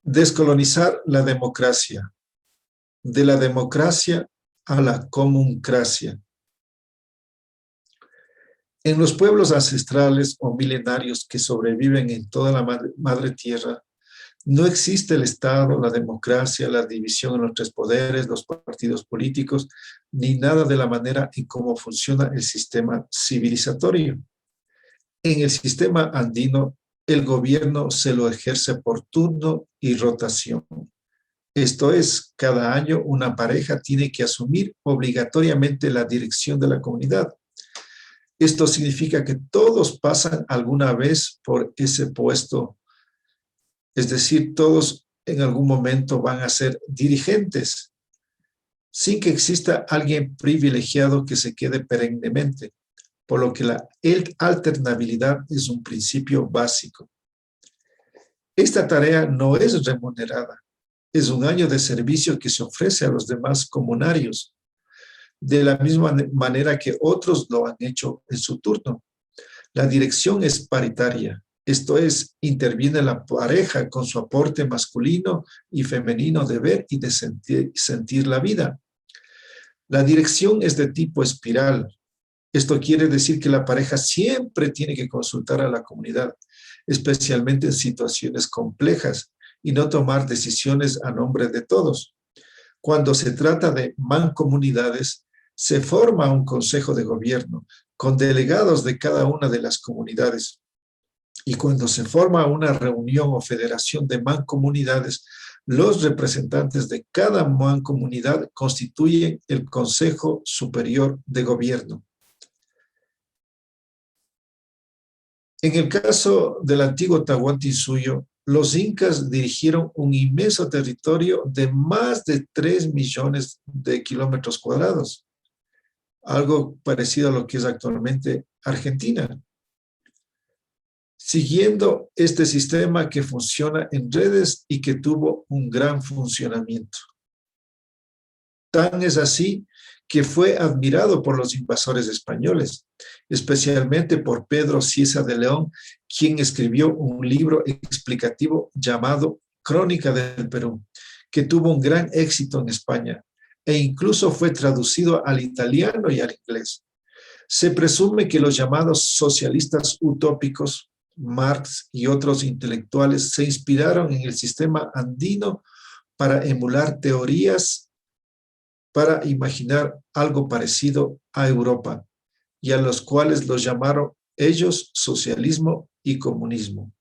Descolonizar la democracia. De la democracia a la comuncracia. En los pueblos ancestrales o milenarios que sobreviven en toda la madre tierra, no existe el Estado, la democracia, la división en los tres poderes, los partidos políticos, ni nada de la manera en cómo funciona el sistema civilizatorio. En el sistema andino, el gobierno se lo ejerce por turno y rotación. Esto es, cada año una pareja tiene que asumir obligatoriamente la dirección de la comunidad. Esto significa que todos pasan alguna vez por ese puesto, es decir, todos en algún momento van a ser dirigentes, sin que exista alguien privilegiado que se quede perennemente, por lo que la alternabilidad es un principio básico. Esta tarea no es remunerada, es un año de servicio que se ofrece a los demás comunarios, de la misma manera que otros lo han hecho en su turno. La dirección es paritaria, esto es, interviene la pareja con su aporte masculino y femenino de ver y de sentir la vida. La dirección es de tipo espiral. Esto quiere decir que la pareja siempre tiene que consultar a la comunidad, especialmente en situaciones complejas, y no tomar decisiones a nombre de todos. Cuando se trata de mancomunidades, se forma un consejo de gobierno con delegados de cada una de las comunidades. Y cuando se forma una reunión o federación de mancomunidades, los representantes de cada mancomunidad constituyen el Consejo Superior de Gobierno. En el caso del antiguo Tahuantinsuyo, los incas dirigieron un inmenso territorio de más de 3 millones de kilómetros cuadrados, algo parecido a lo que es actualmente Argentina, siguiendo este sistema que funciona en redes y que tuvo un gran funcionamiento. Tan es así que fue admirado por los invasores españoles, especialmente por Pedro Cieza de León, quien escribió un libro explicativo llamado Crónica del Perú, que tuvo un gran éxito en España e incluso fue traducido al italiano y al inglés. Se presume que los llamados socialistas utópicos, Marx y otros intelectuales, se inspiraron en el sistema andino para emular teorías para imaginar algo parecido a Europa, y a los cuales los llamaron ellos socialismo y comunismo.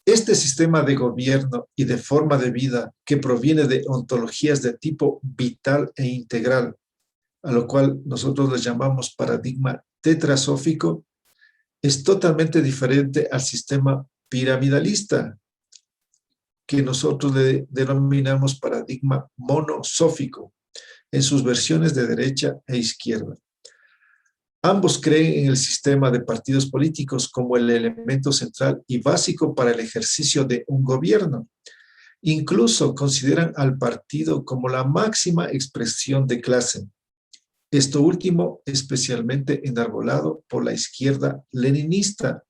Este sistema de gobierno y de forma de vida que proviene de ontologías de tipo vital e integral, a lo cual nosotros le llamamos paradigma tetrasófico, es totalmente diferente al sistema piramidalista, que nosotros le denominamos paradigma monosófico, en sus versiones de derecha e izquierda. Ambos creen en el sistema de partidos políticos como el elemento central y básico para el ejercicio de un gobierno. Incluso consideran al partido como la máxima expresión de clase. Esto último especialmente enarbolado por la izquierda leninista.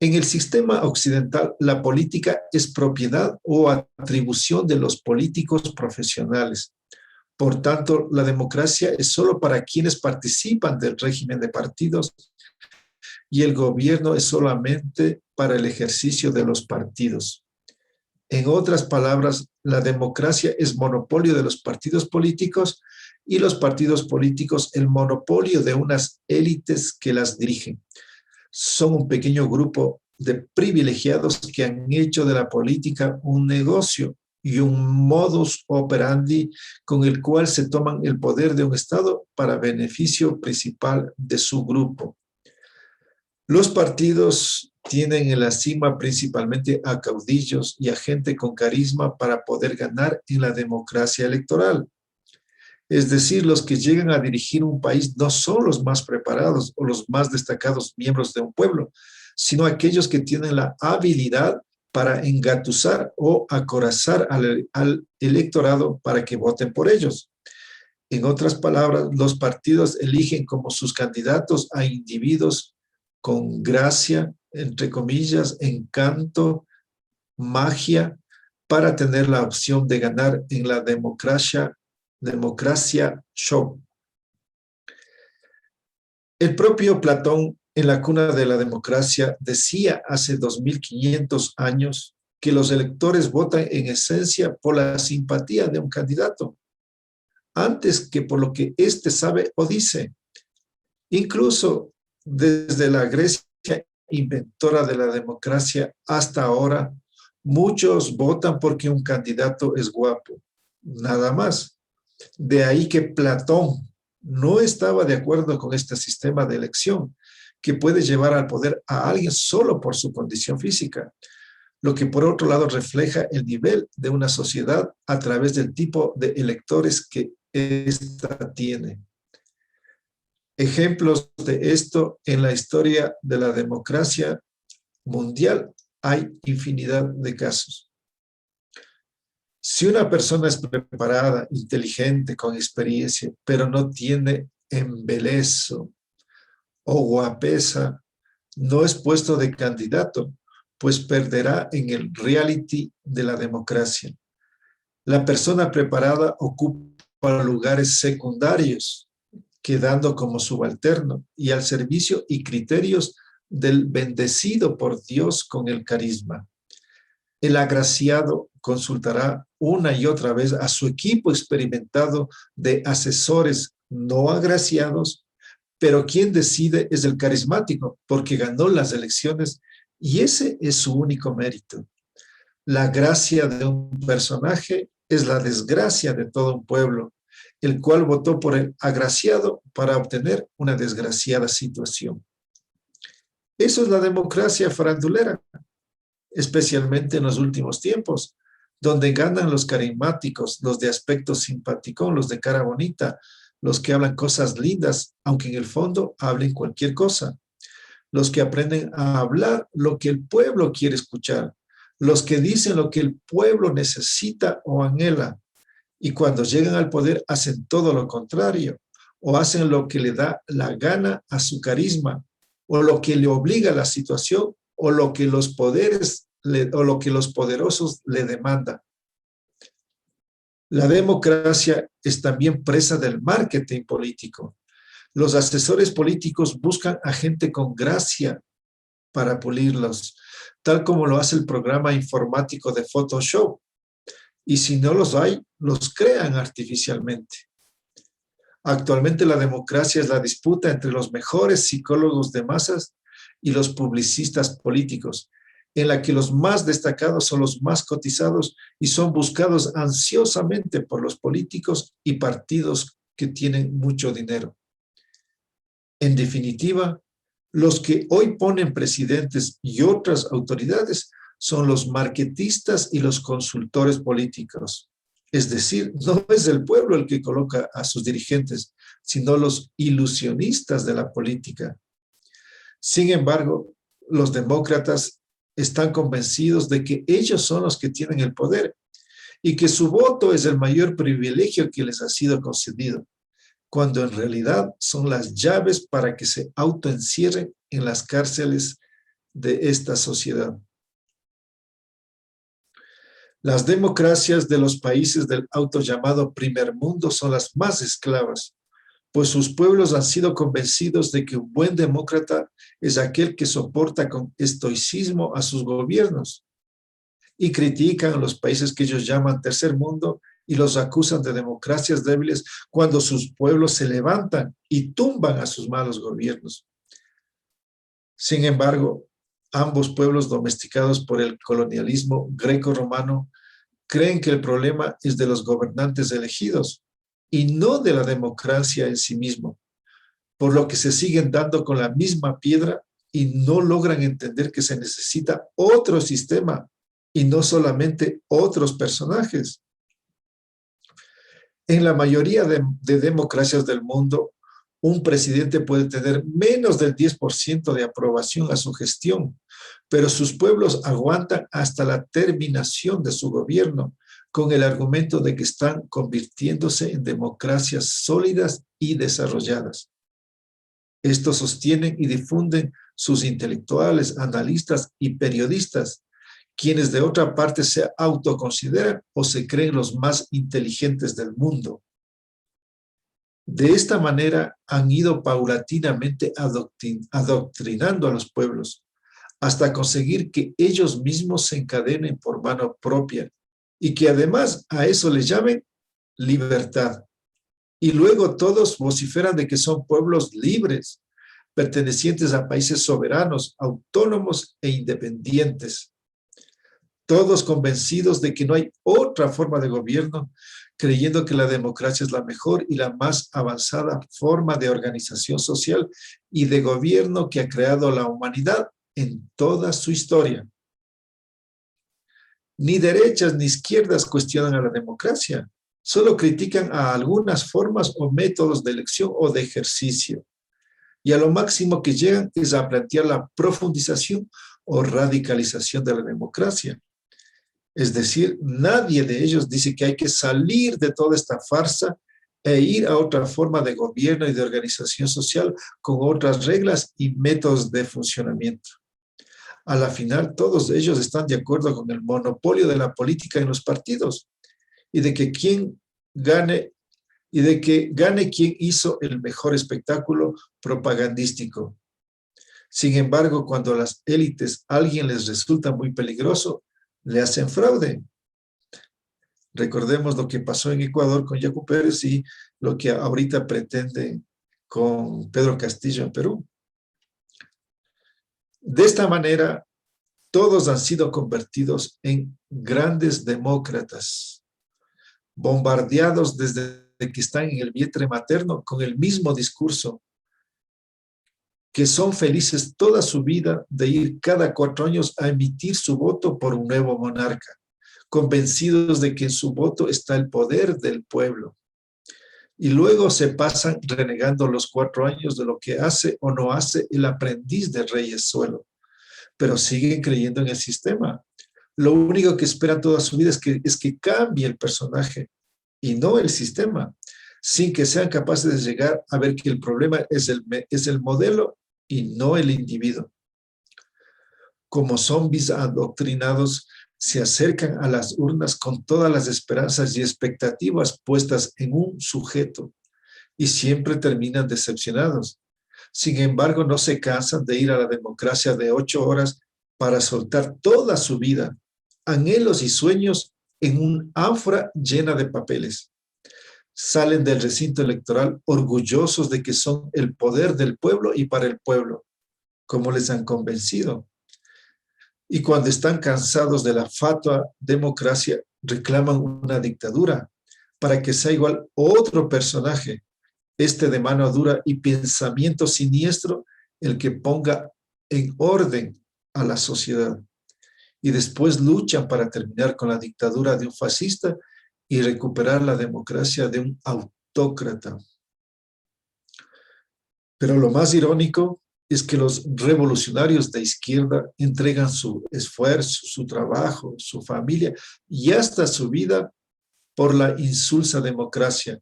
En el sistema occidental, la política es propiedad o atribución de los políticos profesionales. Por tanto, la democracia es solo para quienes participan del régimen de partidos y el gobierno es solamente para el ejercicio de los partidos. En otras palabras, la democracia es monopolio de los partidos políticos y los partidos políticos el monopolio de unas élites que las dirigen. Son un pequeño grupo de privilegiados que han hecho de la política un negocio y un modus operandi con el cual se toman el poder de un Estado para beneficio principal de su grupo. Los partidos tienen en la cima principalmente a caudillos y a gente con carisma para poder ganar en la democracia electoral. Es decir, los que llegan a dirigir un país no son los más preparados o los más destacados miembros de un pueblo, sino aquellos que tienen la habilidad para engatusar o acorazar al electorado para que voten por ellos. En otras palabras, los partidos eligen como sus candidatos a individuos con gracia, entre comillas, encanto, magia, para tener la opción de ganar en la democracia show. El propio Platón, en la cuna de la democracia, decía hace 2500 años que los electores votan en esencia por la simpatía de un candidato, antes que por lo que éste sabe o dice. Incluso desde la Grecia inventora de la democracia hasta ahora, muchos votan porque un candidato es guapo, nada más. De ahí que Platón no estaba de acuerdo con este sistema de elección que puede llevar al poder a alguien solo por su condición física, lo que por otro lado refleja el nivel de una sociedad a través del tipo de electores que ésta tiene. Ejemplos de esto en la historia de la democracia mundial hay infinidad de casos. Si una persona es preparada, inteligente, con experiencia, pero no tiene embelezo o guapesa, no es puesto de candidato, pues perderá en el reality de la democracia. La persona preparada ocupa lugares secundarios, quedando como subalterno y al servicio y criterios del bendecido por Dios con el carisma. El agraciado consultará una y otra vez a su equipo experimentado de asesores no agraciados, pero quien decide es el carismático, porque ganó las elecciones y ese es su único mérito. La gracia de un personaje es la desgracia de todo un pueblo, el cual votó por el agraciado para obtener una desgraciada situación. Eso es la democracia farandulera, especialmente en los últimos tiempos, donde ganan los carismáticos, los de aspecto simpaticón, los de cara bonita, los que hablan cosas lindas, aunque en el fondo hablen cualquier cosa, los que aprenden a hablar lo que el pueblo quiere escuchar, los que dicen lo que el pueblo necesita o anhela, y cuando llegan al poder hacen todo lo contrario, o hacen lo que le da la gana a su carisma, o lo que le obliga a la situación, o lo que los poderosos le demandan. La democracia es también presa del marketing político. Los asesores políticos buscan a gente con gracia para pulirlos, tal como lo hace el programa informático de Photoshop. Y si no los hay, los crean artificialmente. Actualmente la democracia es la disputa entre los mejores psicólogos de masas y los publicistas políticos, en la que los más destacados son los más cotizados y son buscados ansiosamente por los políticos y partidos que tienen mucho dinero. En definitiva, los que hoy ponen presidentes y otras autoridades son los marketistas y los consultores políticos. Es decir, no es el pueblo el que coloca a sus dirigentes, sino los ilusionistas de la política. Sin embargo, los demócratas están convencidos de que ellos son los que tienen el poder y que su voto es el mayor privilegio que les ha sido concedido, cuando en realidad son las llaves para que se autoencierren en las cárceles de esta sociedad. Las democracias de los países del autollamado primer mundo son las más esclavas, pues sus pueblos han sido convencidos de que un buen demócrata es aquel que soporta con estoicismo a sus gobiernos y critican a los países que ellos llaman tercer mundo y los acusan de democracias débiles cuando sus pueblos se levantan y tumban a sus malos gobiernos. Sin embargo, ambos pueblos domesticados por el colonialismo greco-romano creen que el problema es de los gobernantes elegidos y no de la democracia en sí mismo, por lo que se siguen dando con la misma piedra y no logran entender que se necesita otro sistema y no solamente otros personajes. En la mayoría de democracias del mundo, un presidente puede tener menos del 10% de aprobación a su gestión, pero sus pueblos aguantan hasta la terminación de su gobierno con el argumento de que están convirtiéndose en democracias sólidas y desarrolladas. Estos sostienen y difunden sus intelectuales, analistas y periodistas, quienes de otra parte se autoconsideran o se creen los más inteligentes del mundo. De esta manera han ido paulatinamente adoctrinando a los pueblos hasta conseguir que ellos mismos se encadenen por mano propia y que además a eso le llamen libertad. Y luego todos vociferan de que son pueblos libres, pertenecientes a países soberanos, autónomos e independientes. Todos convencidos de que no hay otra forma de gobierno, creyendo que la democracia es la mejor y la más avanzada forma de organización social y de gobierno que ha creado la humanidad en toda su historia. Ni derechas ni izquierdas cuestionan a la democracia, solo critican a algunas formas o métodos de elección o de ejercicio. Y a lo máximo que llegan es a plantear la profundización o radicalización de la democracia. Es decir, nadie de ellos dice que hay que salir de toda esta farsa e ir a otra forma de gobierno y de organización social con otras reglas y métodos de funcionamiento. A la final, todos ellos están de acuerdo con el monopolio de la política en los partidos y de que gane quien hizo el mejor espectáculo propagandístico. Sin embargo, cuando a las élites alguien les resulta muy peligroso, le hacen fraude. Recordemos lo que pasó en Ecuador con Yacu Pérez y lo que ahorita pretende con Pedro Castillo en Perú. De esta manera, todos han sido convertidos en grandes demócratas, bombardeados desde que están en el vientre materno con el mismo discurso, que son felices toda su vida de ir cada 4 años a emitir su voto por un nuevo monarca, convencidos de que en su voto está el poder del pueblo. Y luego se pasan renegando los 4 años de lo que hace o no hace el aprendiz de Reyesuelo, pero siguen creyendo en el sistema. Lo único que esperan toda su vida es que cambie el personaje y no el sistema, sin que sean capaces de llegar a ver que el problema es el modelo y no el individuo. Como zombies adoctrinados, se acercan a las urnas con todas las esperanzas y expectativas puestas en un sujeto y siempre terminan decepcionados. Sin embargo, no se cansan de ir a la democracia de 8 horas para soltar toda su vida, anhelos y sueños en un ánfora llena de papeles. Salen del recinto electoral orgullosos de que son el poder del pueblo y para el pueblo, como les han convencido. Y cuando están cansados de la fatua democracia, reclaman una dictadura para que sea igual otro personaje, de mano dura y pensamiento siniestro, el que ponga en orden a la sociedad. Y después luchan para terminar con la dictadura de un fascista y recuperar la democracia de un autócrata. Pero lo más irónico es que los revolucionarios de izquierda entregan su esfuerzo, su trabajo, su familia y hasta su vida por la insulsa democracia.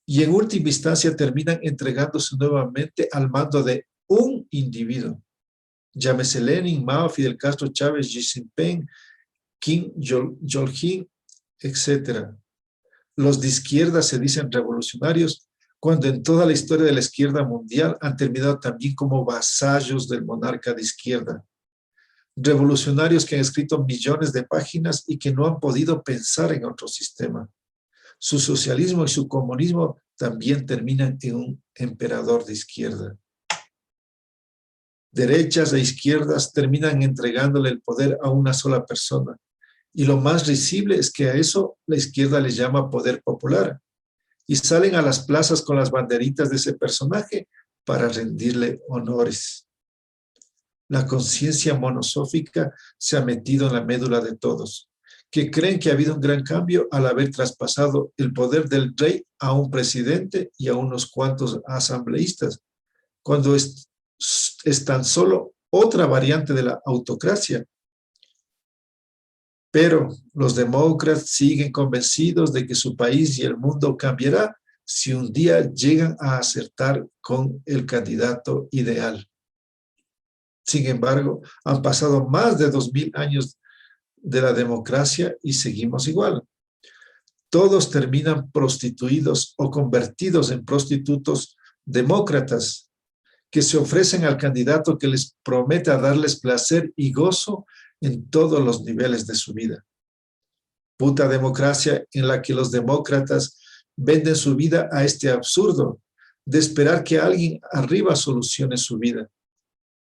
Y en última instancia terminan entregándose nuevamente al mando de un individuo. Llámese Lenin, Mao, Fidel Castro, Chávez, Xi Jinping, Kim Jong-un, etc. Los de izquierda se dicen revolucionarios, cuando en toda la historia de la izquierda mundial han terminado también como vasallos del monarca de izquierda. Revolucionarios que han escrito millones de páginas y que no han podido pensar en otro sistema. Su socialismo y su comunismo también terminan en un emperador de izquierda. Derechas e izquierdas terminan entregándole el poder a una sola persona. Y lo más risible es que a eso la izquierda le llama poder popular. Y salen a las plazas con las banderitas de ese personaje para rendirle honores. La conciencia monosófica se ha metido en la médula de todos, que creen que ha habido un gran cambio al haber traspasado el poder del rey a un presidente y a unos cuantos asambleístas, cuando es tan solo otra variante de la autocracia. Pero los demócratas siguen convencidos de que su país y el mundo cambiará si un día llegan a acertar con el candidato ideal. Sin embargo, han pasado más de 2000 años de la democracia y seguimos igual. Todos terminan prostituidos o convertidos en prostitutos demócratas que se ofrecen al candidato que les prometa darles placer y gozo en todos los niveles de su vida. Puta democracia en la que los demócratas venden su vida a este absurdo de esperar que alguien arriba solucione su vida.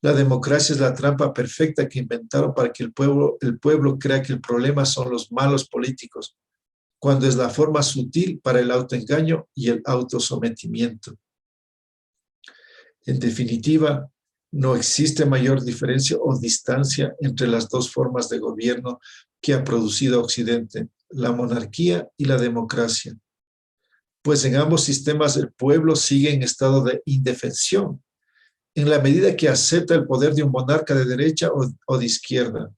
La democracia es la trampa perfecta que inventaron para que el pueblo crea que el problema son los malos políticos, cuando es la forma sutil para el autoengaño y el autosometimiento. En definitiva, no existe mayor diferencia o distancia entre las dos formas de gobierno que ha producido Occidente, la monarquía y la democracia. Pues en ambos sistemas el pueblo sigue en estado de indefensión, en la medida que acepta el poder de un monarca de derecha o de izquierda.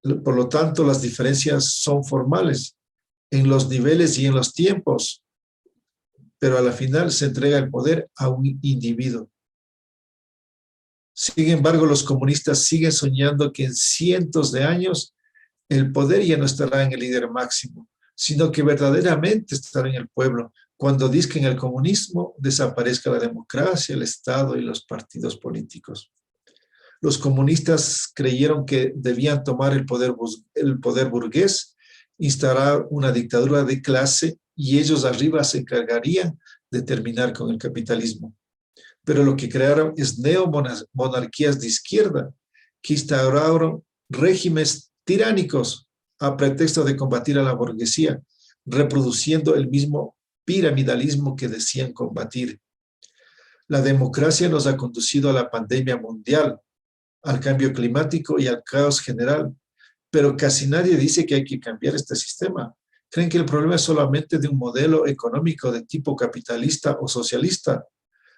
Por lo tanto, las diferencias son formales en los niveles y en los tiempos, pero a la final se entrega el poder a un individuo. Sin embargo, los comunistas siguen soñando que en cientos de años el poder ya no estará en el líder máximo, sino que verdaderamente estará en el pueblo, cuando dizque en el comunismo desaparezca la democracia, el Estado y los partidos políticos. Los comunistas creyeron que debían tomar el poder burgués, instaurar una dictadura de clase y ellos arriba se encargarían de terminar con el capitalismo. Pero lo que crearon es neomonarquías de izquierda que instauraron regímenes tiránicos a pretexto de combatir a la burguesía, reproduciendo el mismo piramidalismo que decían combatir. La democracia nos ha conducido a la pandemia mundial, al cambio climático y al caos general, pero casi nadie dice que hay que cambiar este sistema. Creen que el problema es solamente de un modelo económico de tipo capitalista o socialista,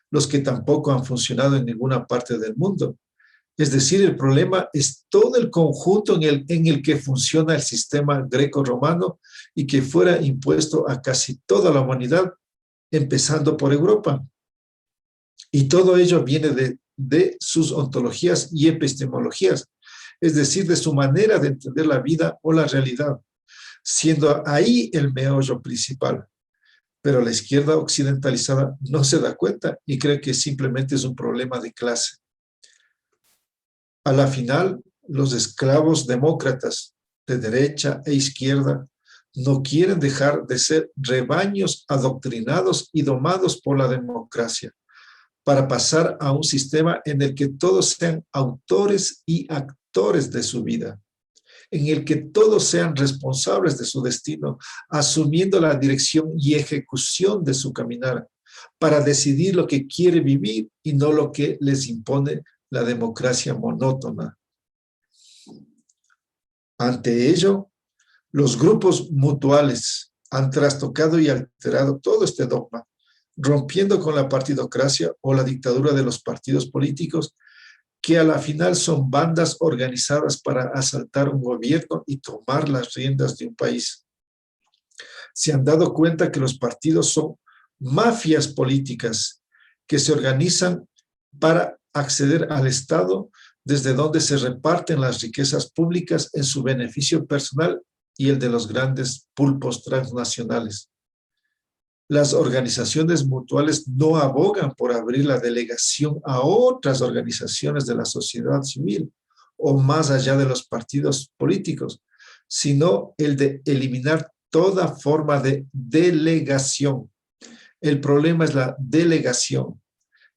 los que tampoco han funcionado en ninguna parte del mundo. Es decir, el problema es todo el conjunto en el que funciona el sistema greco-romano y que fuera impuesto a casi toda la humanidad, empezando por Europa. Y todo ello viene de sus ontologías y epistemologías, es decir, de su manera de entender la vida o la realidad, siendo ahí el meollo principal. Pero la izquierda occidentalizada no se da cuenta y cree que simplemente es un problema de clase. A la final, los esclavos demócratas de derecha e izquierda no quieren dejar de ser rebaños adoctrinados y domados por la democracia, para pasar a un sistema en el que todos sean autores y actores de su vida, en el que todos sean responsables de su destino, asumiendo la dirección y ejecución de su caminar, para decidir lo que quiere vivir y no lo que les impone la democracia monótona. Ante ello, los grupos mutuales han trastocado y alterado todo este dogma, rompiendo con la partidocracia o la dictadura de los partidos políticos, que a la final son bandas organizadas para asaltar un gobierno y tomar las riendas de un país. Se han dado cuenta que los partidos son mafias políticas que se organizan para acceder al Estado, desde donde se reparten las riquezas públicas en su beneficio personal y el de los grandes pulpos transnacionales. Las organizaciones mutuales no abogan por abrir la delegación a otras organizaciones de la sociedad civil o más allá de los partidos políticos, sino el de eliminar toda forma de delegación. El problema es la delegación,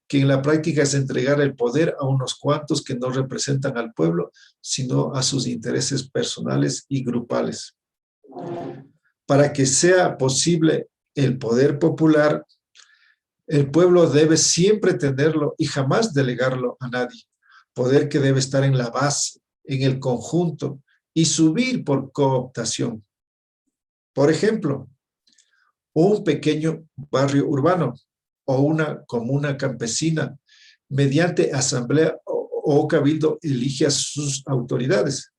que en la práctica es entregar el poder a unos cuantos que no representan al pueblo, sino a sus intereses personales y grupales. Para que sea posible el poder popular, el pueblo debe siempre tenerlo y jamás delegarlo a nadie. Poder que debe estar en la base, en el conjunto y subir por cooptación. Por ejemplo, un pequeño barrio urbano o una comuna campesina, mediante asamblea o cabildo, elige a sus autoridades.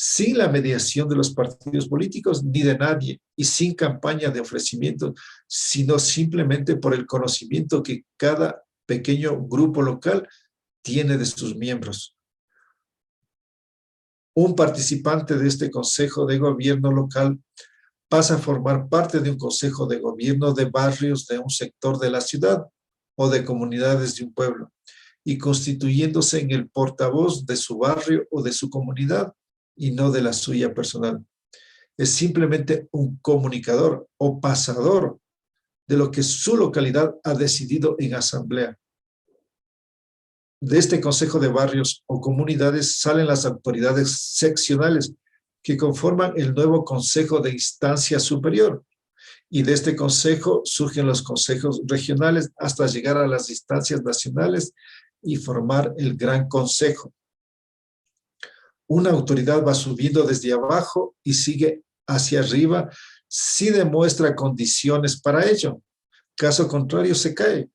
sin la mediación de los partidos políticos ni de nadie y sin campaña de ofrecimiento, sino simplemente por el conocimiento que cada pequeño grupo local tiene de sus miembros. Un participante de este consejo de gobierno local pasa a formar parte de un consejo de gobierno de barrios de un sector de la ciudad o de comunidades de un pueblo y constituyéndose en el portavoz de su barrio o de su comunidad y no de la suya personal. Es simplemente un comunicador o pasador de lo que su localidad ha decidido en asamblea. De este consejo de barrios o comunidades salen las autoridades seccionales que conforman el nuevo consejo de instancia superior. Y de este consejo surgen los consejos regionales hasta llegar a las instancias nacionales y formar el gran consejo. Una autoridad va subiendo desde abajo y sigue hacia arriba si demuestra condiciones para ello. Caso contrario, se cae.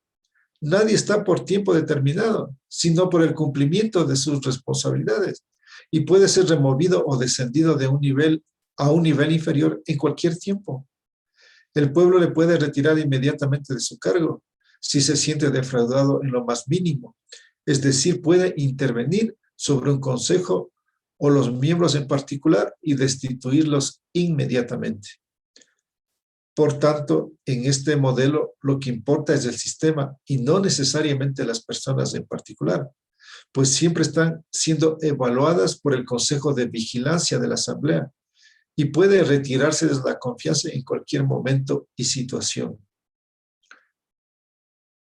Nadie está por tiempo determinado, sino por el cumplimiento de sus responsabilidades y puede ser removido o descendido de un nivel a un nivel inferior en cualquier tiempo. El pueblo le puede retirar inmediatamente de su cargo si se siente defraudado en lo más mínimo, es decir, puede intervenir sobre un consejo o los miembros en particular y destituirlos inmediatamente. Por tanto, en este modelo lo que importa es el sistema y no necesariamente las personas en particular, pues siempre están siendo evaluadas por el Consejo de Vigilancia de la Asamblea y puede retirarse de la confianza en cualquier momento y situación.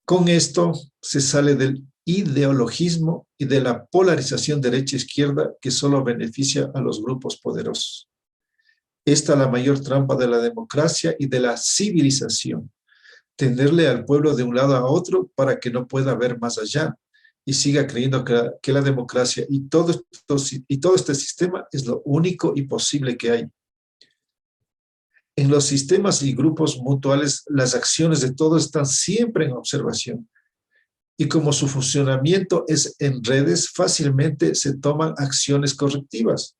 Con esto se sale del ideologismo y de la polarización derecha-izquierda que solo beneficia a los grupos poderosos. Esta es la mayor trampa de la democracia y de la civilización. Tenerle al pueblo de un lado a otro para que no pueda ver más allá y siga creyendo que la democracia y todo este sistema es lo único y posible que hay. En los sistemas y grupos mutuales, las acciones de todos están siempre en observación. Y como su funcionamiento es en redes, fácilmente se toman acciones correctivas.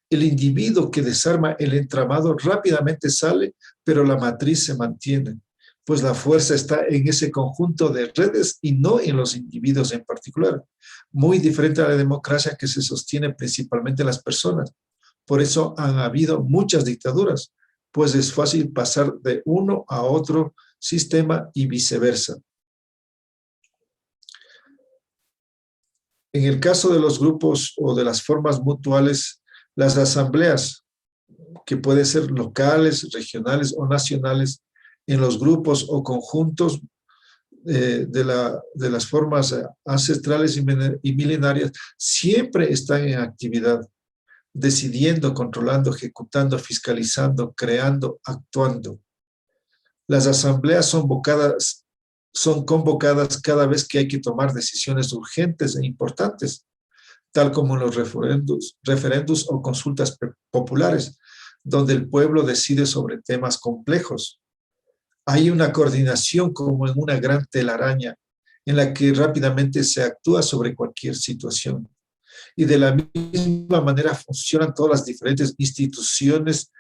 El individuo que desarma el entramado rápidamente sale, pero la matriz se mantiene, pues la fuerza está en ese conjunto de redes y no en los individuos en particular. Muy diferente a la democracia que se sostiene principalmente en las personas. Por eso han habido muchas dictaduras, pues es fácil pasar de uno a otro sistema y viceversa. En el caso de los grupos o de las formas mutuales, las asambleas, que pueden ser locales, regionales o nacionales, en los grupos o conjuntos de las formas ancestrales y milenarias, siempre están en actividad, decidiendo, controlando, ejecutando, fiscalizando, creando, actuando. Las asambleas son convocadas cada vez que hay que tomar decisiones urgentes e importantes, tal como en los referendos o consultas populares, donde el pueblo decide sobre temas complejos. Hay una coordinación como en una gran telaraña en la que rápidamente se actúa sobre cualquier situación. Y de la misma manera funcionan todas las diferentes instituciones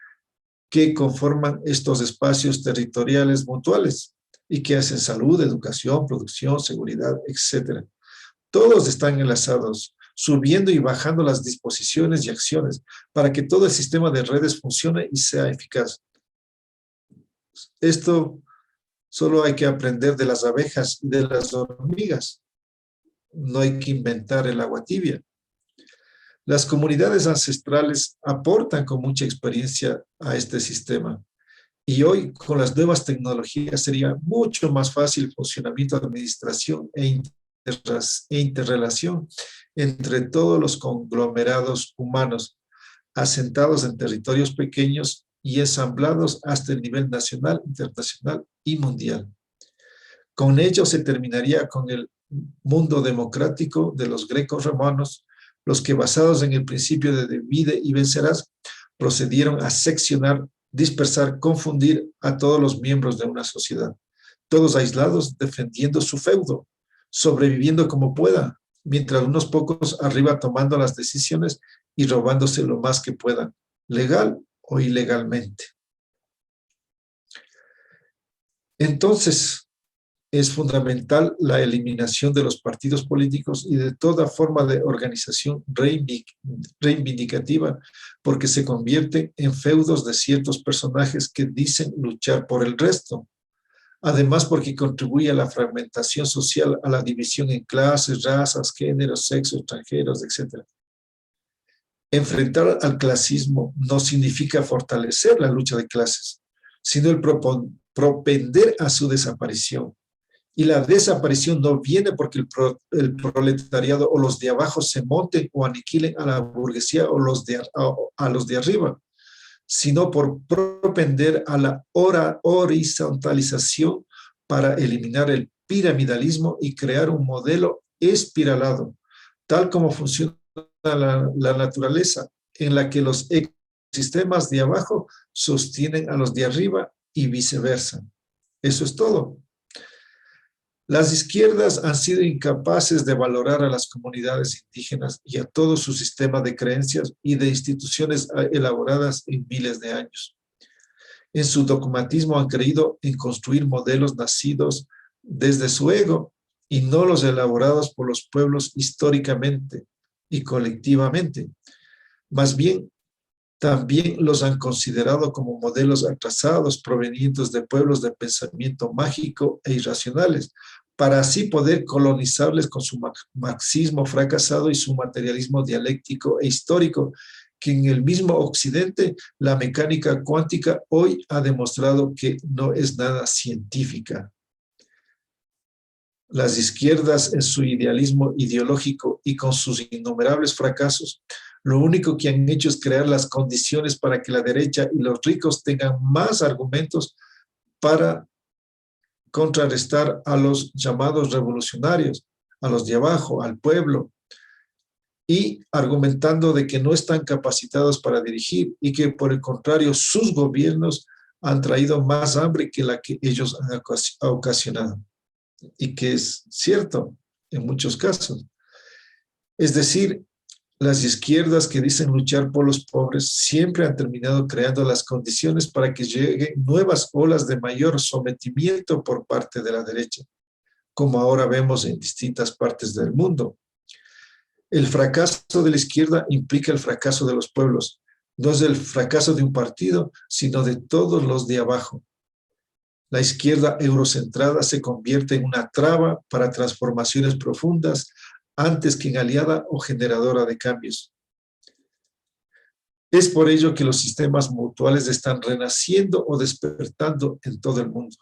que conforman estos espacios territoriales mutuales y que hacen salud, educación, producción, seguridad, etc. Todos están enlazados, subiendo y bajando las disposiciones y acciones para que todo el sistema de redes funcione y sea eficaz. Esto solo hay que aprender de las abejas y de las hormigas. No hay que inventar el agua tibia. Las comunidades ancestrales aportan con mucha experiencia a este sistema. Y hoy, con las nuevas tecnologías, sería mucho más fácil el funcionamiento de administración e interrelación entre todos los conglomerados humanos, asentados en territorios pequeños y ensamblados hasta el nivel nacional, internacional y mundial. Con ello se terminaría con el mundo democrático de los grecos romanos, los que basados en el principio de divide y vencerás, procedieron a seccionar, dispersar, confundir a todos los miembros de una sociedad, todos aislados defendiendo su feudo, sobreviviendo como pueda, mientras unos pocos arriba tomando las decisiones y robándose lo más que puedan, legal o ilegalmente. Entonces, es fundamental la eliminación de los partidos políticos y de toda forma de organización reivindicativa, porque se convierten en feudos de ciertos personajes que dicen luchar por el resto. Además, porque contribuye a la fragmentación social, a la división en clases, razas, géneros, sexos, extranjeros, etc. Enfrentar al clasismo no significa fortalecer la lucha de clases, sino el propender a su desaparición. Y la desaparición no viene porque el proletariado o los de abajo se monten o aniquilen a la burguesía o a los de arriba, sino por propender a la horizontalización para eliminar el piramidalismo y crear un modelo espiralado, tal como funciona la naturaleza, en la que los ecosistemas de abajo sostienen a los de arriba y viceversa. Eso es todo. Las izquierdas han sido incapaces de valorar a las comunidades indígenas y a todo su sistema de creencias y de instituciones elaboradas en miles de años. En su dogmatismo han creído en construir modelos nacidos desde su ego y no los elaborados por los pueblos históricamente y colectivamente. Más bien, también los han considerado como modelos atrasados provenientes de pueblos de pensamiento mágico e irracionales, para así poder colonizarles con su marxismo fracasado y su materialismo dialéctico e histórico, que en el mismo Occidente la mecánica cuántica hoy ha demostrado que no es nada científica. Las izquierdas, en su idealismo ideológico y con sus innumerables fracasos, lo único que han hecho es crear las condiciones para que la derecha y los ricos tengan más argumentos para contrarrestar a los llamados revolucionarios, a los de abajo, al pueblo, y argumentando de que no están capacitados para dirigir y que por el contrario sus gobiernos han traído más hambre que la que ellos han ocasionado. Y que es cierto en muchos casos. Es decir, las izquierdas que dicen luchar por los pobres siempre han terminado creando las condiciones para que lleguen nuevas olas de mayor sometimiento por parte de la derecha, como ahora vemos en distintas partes del mundo. El fracaso de la izquierda implica el fracaso de los pueblos. No es el fracaso de un partido, sino de todos los de abajo. La izquierda eurocentrada se convierte en una traba para transformaciones profundas antes que en aliada o generadora de cambios. Es por ello que los sistemas mutuales están renaciendo o despertando en todo el mundo.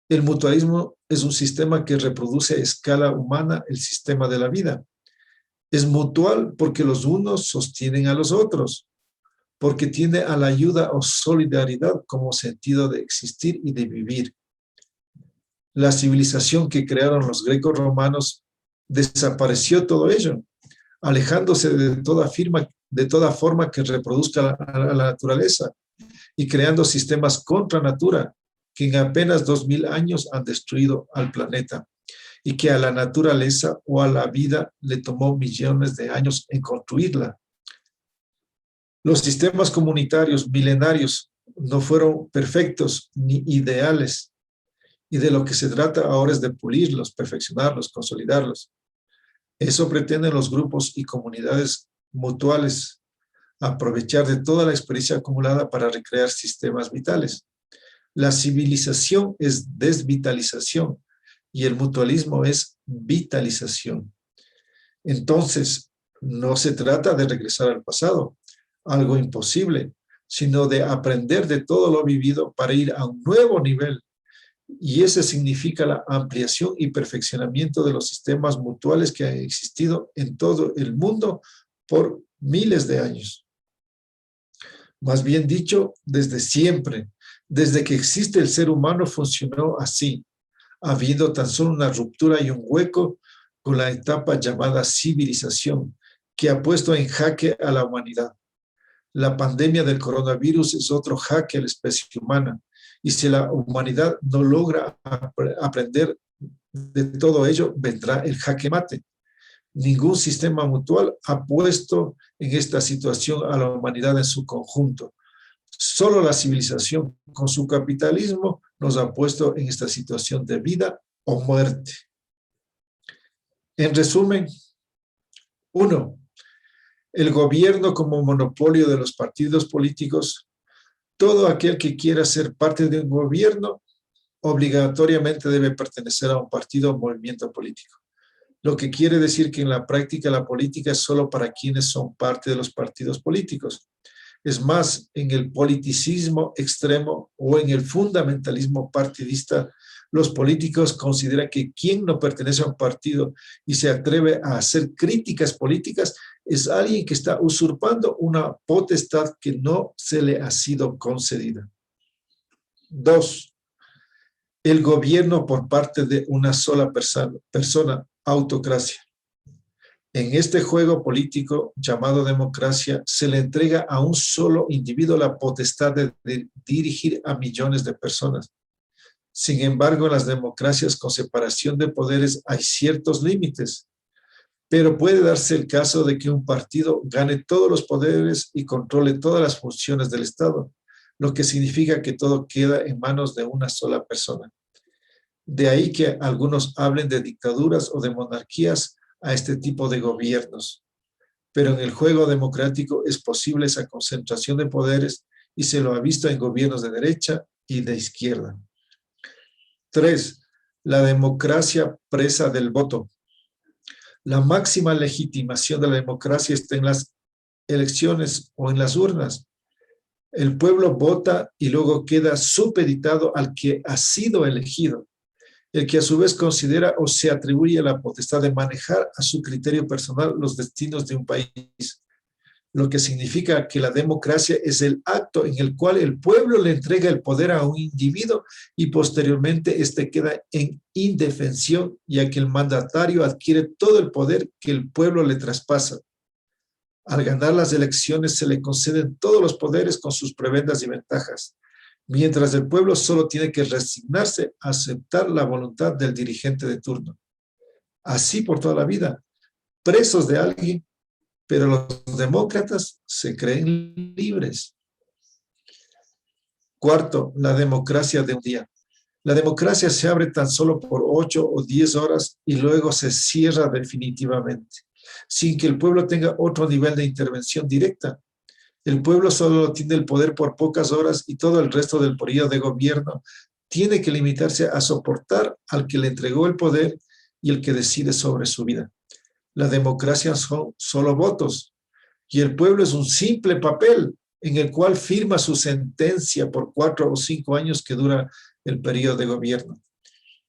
El mutualismo es un sistema que reproduce a escala humana el sistema de la vida. Es mutual porque los unos sostienen a los otros, porque tiene a la ayuda o solidaridad como sentido de existir y de vivir. La civilización que crearon los grecos romanos desapareció todo ello, alejándose de toda forma que reproduzca a la naturaleza y creando sistemas contra natura que en apenas 2000 años han destruido al planeta y que a la naturaleza o a la vida le tomó millones de años en construirla. Los sistemas comunitarios milenarios no fueron perfectos ni ideales, y de lo que se trata ahora es de pulirlos, perfeccionarlos, consolidarlos. Eso pretenden los grupos y comunidades mutuales, aprovechar de toda la experiencia acumulada para recrear sistemas vitales. La civilización es desvitalización y el mutualismo es vitalización. Entonces, no se trata de regresar al pasado, algo imposible, sino de aprender de todo lo vivido para ir a un nuevo nivel. Y ese significa la ampliación y perfeccionamiento de los sistemas mutuales que han existido en todo el mundo por miles de años. Más bien dicho, desde siempre, desde que existe el ser humano funcionó así, habiendo tan solo una ruptura y un hueco con la etapa llamada civilización, que ha puesto en jaque a la humanidad. La pandemia del coronavirus es otro jaque a la especie humana, y si la humanidad no logra aprender de todo ello, vendrá el jaque mate. Ningún sistema mutual ha puesto en esta situación a la humanidad en su conjunto. Solo la civilización con su capitalismo nos ha puesto en esta situación de vida o muerte. En resumen, 1. El gobierno como monopolio de los partidos políticos. Todo aquel que quiera ser parte de un gobierno obligatoriamente debe pertenecer a un partido o movimiento político. Lo que quiere decir que en la práctica la política es solo para quienes son parte de los partidos políticos. Es más, en el politicismo extremo o en el fundamentalismo partidista, los políticos consideran que quien no pertenece a un partido y se atreve a hacer críticas políticas es alguien que está usurpando una potestad que no se le ha sido concedida. 2. El gobierno por parte de una sola persona, autocracia. En este juego político llamado democracia, se le entrega a un solo individuo la potestad de dirigir a millones de personas. Sin embargo, en las democracias con separación de poderes hay ciertos límites, pero puede darse el caso de que un partido gane todos los poderes y controle todas las funciones del Estado, lo que significa que todo queda en manos de una sola persona. De ahí que algunos hablen de dictaduras o de monarquías a este tipo de gobiernos. Pero en el juego democrático es posible esa concentración de poderes y se lo ha visto en gobiernos de derecha y de izquierda. 3. La democracia presa del voto. La máxima legitimación de la democracia está en las elecciones o en las urnas. El pueblo vota y luego queda supeditado al que ha sido elegido, el que a su vez considera o se atribuye la potestad de manejar a su criterio personal los destinos de un país, lo que significa que la democracia es el acto en el cual el pueblo le entrega el poder a un individuo y posteriormente éste queda en indefensión, ya que el mandatario adquiere todo el poder que el pueblo le traspasa. Al ganar las elecciones se le conceden todos los poderes con sus prebendas y ventajas, mientras el pueblo solo tiene que resignarse a aceptar la voluntad del dirigente de turno. Así por toda la vida, presos de alguien, pero los demócratas se creen libres. 4. La democracia de un día. La democracia se abre tan solo por 8 o 10 horas y luego se cierra definitivamente, sin que el pueblo tenga otro nivel de intervención directa. El pueblo solo tiene el poder por pocas horas y todo el resto del periodo de gobierno tiene que limitarse a soportar al que le entregó el poder y el que decide sobre su vida. La democracia son solo votos y el pueblo es un simple papel en el cual firma su sentencia por 4 o 5 años que dura el periodo de gobierno.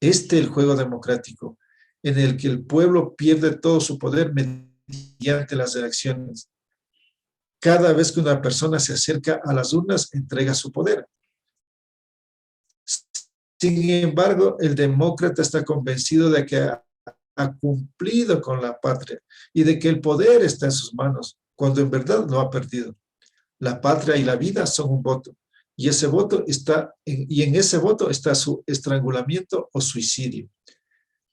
Este es el juego democrático, en el que el pueblo pierde todo su poder mediante las elecciones. Cada vez que una persona se acerca a las urnas, entrega su poder. Sin embargo, el demócrata está convencido de que ha cumplido con la patria y de que el poder está en sus manos, cuando en verdad lo ha perdido. La patria y la vida son un voto, y ese voto en ese voto está su estrangulamiento o suicidio.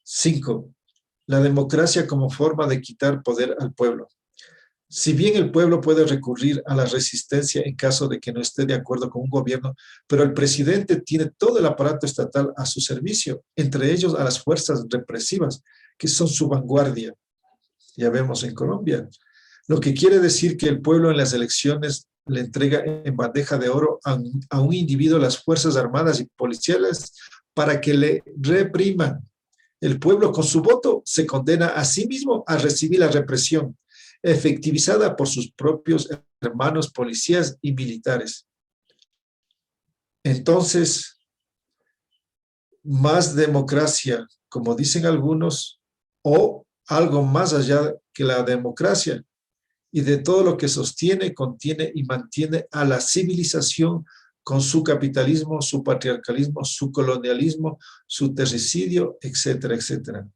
5. La democracia como forma de quitar poder al pueblo. Si bien el pueblo puede recurrir a la resistencia en caso de que no esté de acuerdo con un gobierno, pero el presidente tiene todo el aparato estatal a su servicio, entre ellos a las fuerzas represivas, que son su vanguardia. Ya vemos en Colombia. Lo que quiere decir que el pueblo en las elecciones le entrega en bandeja de oro a un individuo las fuerzas armadas y policiales para que le repriman. El pueblo con su voto se condena a sí mismo a recibir la represión efectivizada por sus propios hermanos policías y militares. Entonces, más democracia, como dicen algunos, o algo más allá que la democracia, y de todo lo que sostiene, contiene y mantiene a la civilización con su capitalismo, su patriarcalismo, su colonialismo, su terricidio, etcétera, etcétera.